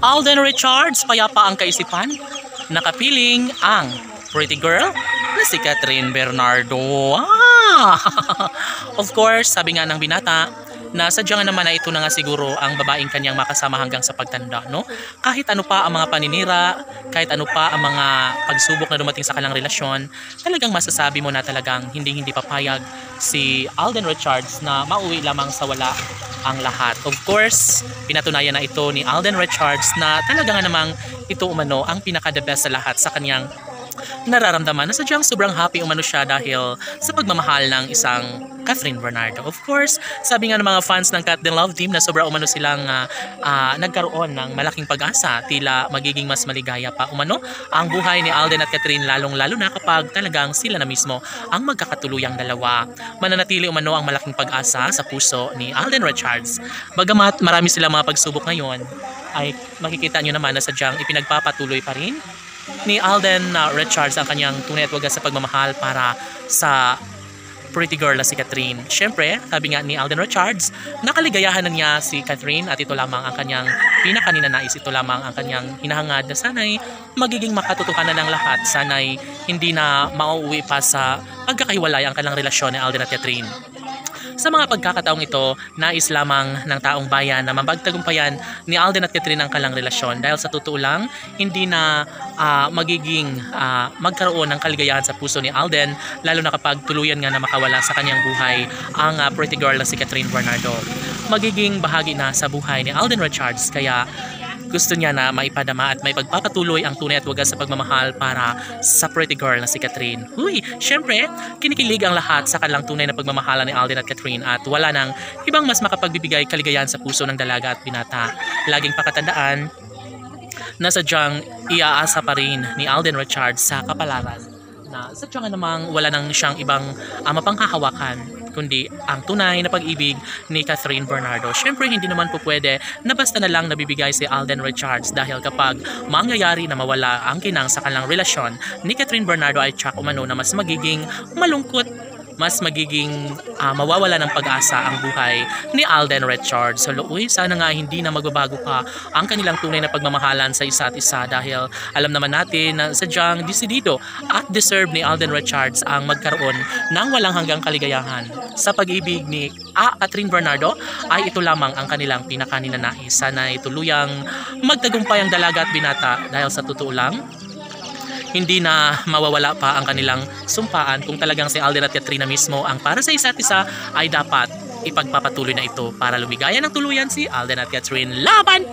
Alden Richards, payapa ang kaisipan. Nakapiling ang pretty girl na si Catherine Bernardo. Of course, sabi nga ng binata, na sadya nga naman na ito na nga siguro ang babaeng kanyang makasama hanggang sa pagtanda, no? Kahit ano pa ang mga paninira, kahit ano pa ang mga pagsubok na dumating sa kanilang relasyon, talagang masasabi mo na talagang hindi papayag si Alden Richards na mauwi lamang sa wala ang lahat. Of course, pinatunayan na ito ni Alden Richards na talaga nga namang ito umano ang pinaka-the best sa lahat sa kanyang nararamdaman, na sadyang sobrang happy umano siya dahil sa pagmamahal ng isang Catherine Bernardo. Of course, sabi nga ng mga fans ng Cat Din Love Team na sobrang umano silang nagkaroon ng malaking pag-asa, tila magiging mas maligaya pa umano ang buhay ni Alden at Catherine, lalong-lalo na kapag talagang sila na mismo ang magkakatuluyang dalawa. Mananatili umano ang malaking pag-asa sa puso ni Alden Richards. Bagamat marami silang mga pagsubok ngayon, ay makikita nyo naman na sadyang ipinagpapatuloy pa rin ni Alden Richards ang kanyang tunay at wagas sa pagmamahal para sa pretty girl na si Catherine. Siyempre, sabi nga ni Alden Richards, nakaligayahan na niya si Catherine at ito lamang ang kanyang pinakaninanais, ito lamang ang kanyang hinahangad na sana'y magiging makatutukanan ng lahat, sana'y hindi na mauuwi pa sa pagkakahiwalay ang kanilang relasyon ni Alden at Catherine. Sa mga pagkakataong ito, nais lamang ng taong bayan na mapagtagumpayan ni Alden at Catherine ang kanilang relasyon, dahil sa totoo lang, hindi na magiging magkaroon ng kaligayahan sa puso ni Alden, lalo na kapag tuluyan nga na makawala sa kanyang buhay ang pretty girl na si Catherine Bernardo. Magiging bahagi na sa buhay ni Alden Richards, kaya gusto niya na maipadama at may pagpapatuloy ang tunay at wagas sa pagmamahal para sa pretty girl na si Catherine. Huy, syempre, kinikilig ang lahat sa kanilang tunay na pagmamahala ni Alden at Catherine, at wala nang ibang mas makapagbibigay kaligayahan sa puso ng dalaga at binata. Laging pakatandaan na sadyang iaasa pa rin ni Alden Richards sa kapalaran, na sadyang namang wala nang siyang ibang mapanghahawakan kundi ang tunay na pag-ibig ni Catherine Bernardo. Siyempre, hindi naman po pwede na basta na lang nabibigay si Alden Richards, dahil kapag mangyayari na mawala ang kinang sa kanilang relasyon ni Catherine Bernardo, ay tsak umano na mas magiging malungkot, mas magiging mawawala ng pag-asa ang buhay ni Alden Richards. So, sana nga hindi na magbabago pa ang kanilang tunay na pagmamahalan sa isa't isa, dahil alam naman natin na sadyang desidido at deserve ni Alden Richards ang magkaroon ng walang hanggang kaligayahan sa pag-ibig ni Catherine Bernardo. Ay ito lamang ang kanilang pinakaninanais. Sana tuluyang magtagumpay ang dalaga at binata, dahil sa totoo lang, hindi na mawawala pa ang kanilang sumpaan. Kung talagang si Alden at Catherine mismo ang para sa isa't isa, ay dapat ipagpapatuloy na ito para lumigayan ng tuluyan si Alden at Catherine. Laban!